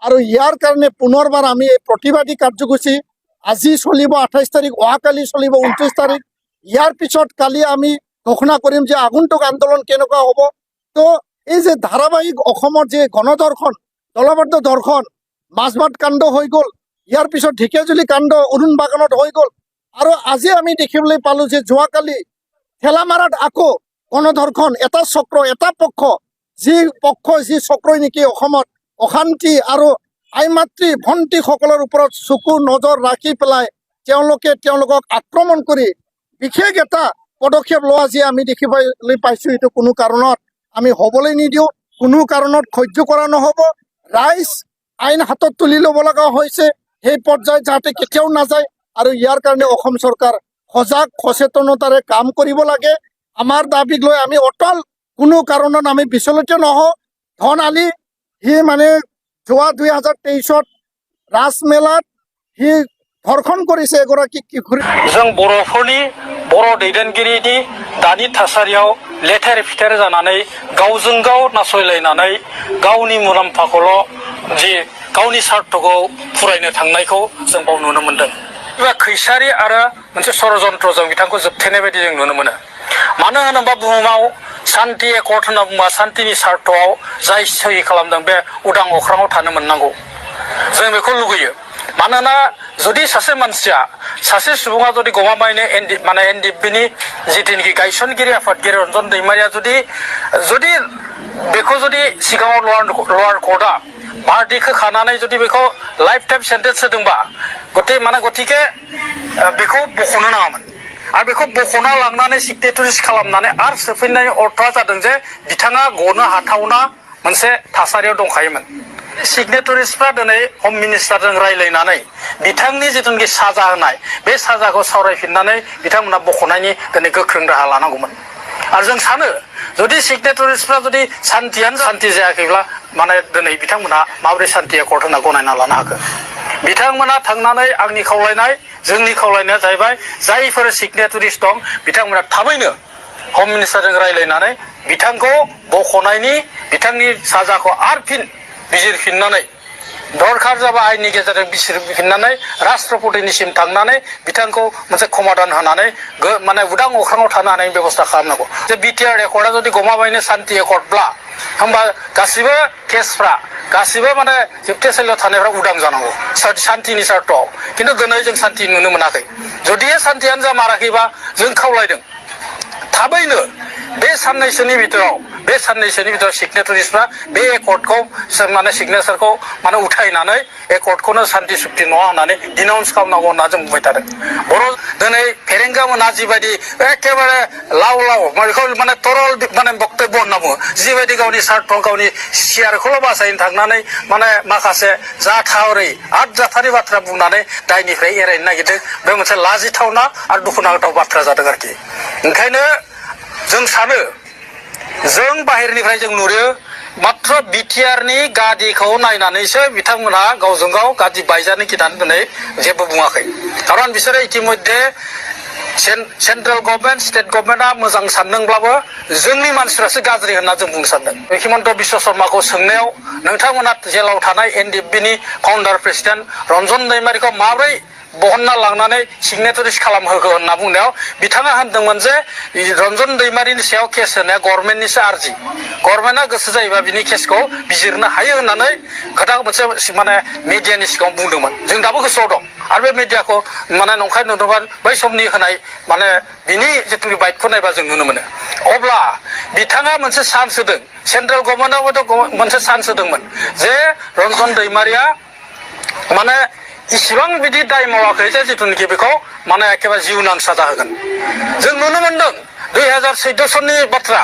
আৰু ইয়াৰ কাৰণে পুনৰবাৰ আমি এই প্ৰতিবাদী কাৰ্যসূচী আজি চলিব 28 তাৰিখ, অহাকালি চলিব 29 তাৰিখ। ইয়াৰ পিছত কালি আমি ঘোষণা কৰিম যে আগন্তুক আন্দোলন কেনেকুৱা হ'ব। তো এই যে ধাৰাবাহিক অসমৰ যে গণধৰ্ষণ, দলবদ্ধ ধৰ্ষণ, মাজবাট কাণ্ড হৈ গ'ল, ইয়াৰ পিছত ঢেকীয়াজুলি কাণ্ড অৰুণ বাগানত হৈ গ'ল, আৰু আজি আমি দেখিবলৈ পালোঁ যে যোৱাকালি ঠেলামাৰাত আকৌ গণধৰ্ষণ, এটা চক্ৰ, এটা পক্ষ, যি চক্ৰই নেকি অসমত অশান্তি আৰু আই মাতৃ ভণ্টিসকলৰ ওপৰত চকু নজৰ ৰাখি পেলাই তেওঁলোকক আক্ৰমণ কৰি বিশেষ এটা পদক্ষেপ লোৱা যি আমি দেখিবলৈ পাইছোঁ, এইটো কোনো কাৰণত আমি হ'বলৈ নিদিওঁ, কোনো কাৰণত সহ্য কৰা নহ'ব। ৰাইজ আইন হাতত তুলি ল'ব লগা হৈছে, সেই পৰ্যায়ত যাতে কেতিয়াও নাযায়, আৰু ইয়াৰ কাৰণে অসম চৰকাৰ সজাগ সচেতনতাৰে কাম কৰিব লাগে। আমাৰ দাবীক লৈ আমি অটল, কোনো কাৰণত আমি বিচলিত নহওঁ। ধন আলি সি মানে যোৱা 2023 ৰাজমেলাত সি ধৰ্ষণ কৰিছে এগৰাকী কিশোৰী। जों बर'फोरनि बर' दैदेनगिरिनि दानि थासारियाव लेथेर फिथेर जानानै गावजों गाव नासयलायनानै गावनि मुलाम्फाखौल' गावनि स्वार्थखौ फुरायनो थांनायखौ जों बाव नुनो मोनदों। एबा खैसारि आरो मोनसे षड़यन्त्रजों बिथांखौ जोबथेनाय बायदि जों नुनो मोनो। मानो होनोबा बुहुमाव शान्ति एकर्ड होनना बुङोबा शान्तिनि स्वार्थआव जाय सहि खालामदों बे उदां अख्राङाव थानो मोननांगौ, जों बेखौ लुगैयो। मानोना जुदि सासे मानसिया, सासे सुबुङा जुदि गमामायैनो एनडिएफबिनि जिथुनिखि गायसनगिरि आफादगिरि रन्जन दैमारिया जुदि बेखौ जुदि सिगाङाव लवार कर्टआ बारदिखौ खानानै जुदि बेखौ लाइफ टाइम सेन्टेन्स होदोंबा गतिके बेखौ बख'नो नाङामोन। आरो बेखौ बख'ना लांनानै सिगनेटारिस खालामनानै आरो सोफैनायनि अर्थआ जादों जे बिथाङा गनो हाथावना मोनसे थासारियाव दंखायोमोन। सिगनेटारिसफ्रा दिनै हम मिनिस्टारजों रायज्लायनानै बिथांनि जिथुनिखि साजा होनाय बे साजाखौ सावरायफिननानै बिथांमोना बख'नायनि दिनै गोख्रों राहा लानांगौमोन। आरो जों सानो जुदि सिगनेटारिसफ्रा जुदि सान्तियानो सान्ति जायाखैब्ला दिनै बिथांमोना माबोरै सान्ति एकर्ड होनना गनायना लानो हाखो। बिथांमोना थांनानै आंनि खावलायनाय, जोंनि खावलायनाया जाहैबाय जायफोर सिगनेटारिस दं बिथांमोना थाबैनो हम मिनिस्टारजों रायज्लायनानै बिथांखौ बख'नायनि, बिथांनि साजाखौ आरो फिन बिजिरफिननानै दरखार जाबा आइननि गेजेरजों बिजिरफिननानै राष्ट्रपतिनिसिम थांनानै बिथांखौ मोनसे समाधान होनानै उदां अख्राङाव थानो हानायनि बेबस्था खालामनांगौ। जे बिटिआर एकर्डआ जुदि गमामायैनो शान्ति एकर्डब्ला होमबा गासिबो केसफ्रा, गासिबो जोबथेसालियाव थानायफ्रा उदां जानांगौ शान्तिनि सार्थआव। खिन्थु दिनै जों शान्ति नुनो मोनाखै। जुदि शान्तियानो जामाराखैबा जों खावलायदों थाबैनो बे साननैसोनि भितराव सिगनेटारिसफ्रा बे एकर्डखौ सिगनेचारखौ उथायनानै एकर्डखौनो शान्ति सुक्ति नङा होननानै डिनाउन्स खालामनांगौ होनना जों बुंबाय थादों। दिनै फेरेंगा मोना जिबायदि एखेबारे लाव बेखौ तरल बक्तब्य होनना बुङो, जिबायदि गावनि स्वार्थ, गावनि सियारखौल' बासायनो थांनानै माखासे जाथावै आदजाथारि बाथ्रा बुंनानै दायनिफ्राय एरायनो नागिरदों। बे मोनसे लाजिथावना आरो दुखुनांथाव बाथ्रा जादों आरोखि। ओंखायनो जों सानो, जों बाहेरनिफ्राय जों नुयो मात्र बिटिआरनि गादिखौ नायनानैसो बिथांमोनहा गावजों गाव गादि बायजानो गिनानै दिनै जेबो बुङाखै। खारन बिसोरो इतिमध्ये सेन्ट्रेल गभर्नमेन्ट, स्टेट गभर्नमेन्टआ मोजां सानदोंब्लाबो जोंनि मानसिफ्रासो गाज्रि होनना जों बुंनो सानदों। हिमन्त बिश्व शर्माखौ सोंनायाव नोंथांमोना जेलाव थानाय एनडिएफबिनि फाउन्डार प्रेसिडेन्ट रन्जन दैमारिखौ माबोरै बहनना लांनानै सिगनेटारिस खालामहोखो होनना बुंनायाव बिथाङा होनदोंमोन जे रन्जन दैमारिनि सायाव केस होनाया गभर्नमेन्टनिसो आर्जि, गभर्नमेन्टआ गोसो जायोबा बिनि केसखौ बिजिरनो हायो होननानै खोथा मोनसे मिडियानि सिगाङाव बुंदोंमोन। जों दाबो गोसोआव दं। आरो बे मिडियाखौ नंखाय नुदोंबा बै समनि होनाय बिनि जिथु बाइटखौ नायबा जों नुनो मोनो। अब्ला बिथाङा मोनसे चान्स होदों, सेन्ट्रेल गभर्नमेन्टआबोथ' मोनसे चान्स होदोंमोन जे रन्जन दैमारिया इसिबां बिदि दाय मावाखै जे जिथुनिखि बेखौ एखेबारे जिउनां साजा होगोन। जों नुनो मोनदों 2014 सननि बाथ्रा,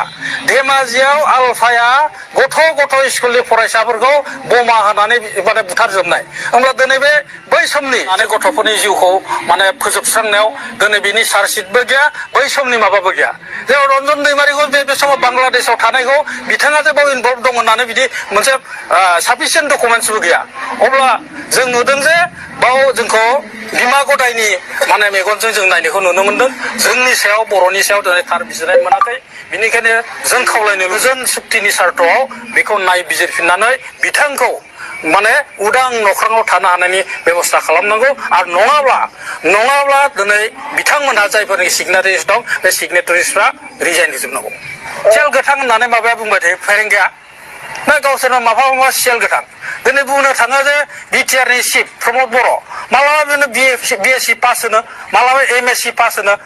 धेमाजियाव आलफाया गथ' स्कुलनि फरायसाफोरखौ बमा होनानै बुथारजोबनाय। होमब्ला दिनै बै समनि गथ'फोरनि जिउखौ फोजोबस्रांनायाव दिनै बिनि चार्जसिटबो गैया, बै समनि माबाबो गैया। जे रन्जन दैमारिखौ बे समाव बांलादेशआव थानायखौ बिथाङा जे बाव इनभल्भ दं होननानै बिदि मोनसे साफिसियेन्ट डकुमेन्टसबो गैया। अब्ला जों नुदों जे बाव जोंखौ बिमा गदायनि मेगनजों जों नायनायखौ नुनो मोनदों। जोंनि सायाव, बर'नि सायाव दिनै थार बिजिरनाय मोनाखै। बिनिखायनो जों खावलायनो गोजोन सुक्तिनि सार्थआव बेखौ नायबिजिरफिननानै बिथांखौ माने उदां नख्राङाव थानो हानायनि बेबस्था खालामनांगौ आरो नङाब्ला दिनै बिथांमोनहा जायफोरनि सिगनेटारिस दं बे सिगनेटारिसफ्रा रिजाइन होजोबनांगौ सेल गोथां होननानै माबाया बुंबाय थायो फेरेंगाया ना गावसोरनो माबा सेल गोथां दिनै बुंनो थाङो जे बिटिआरनि चिफ प्रमद बर' मालाबा बिनो बिएससि पास होनो मालाबा एमएससि पास होनो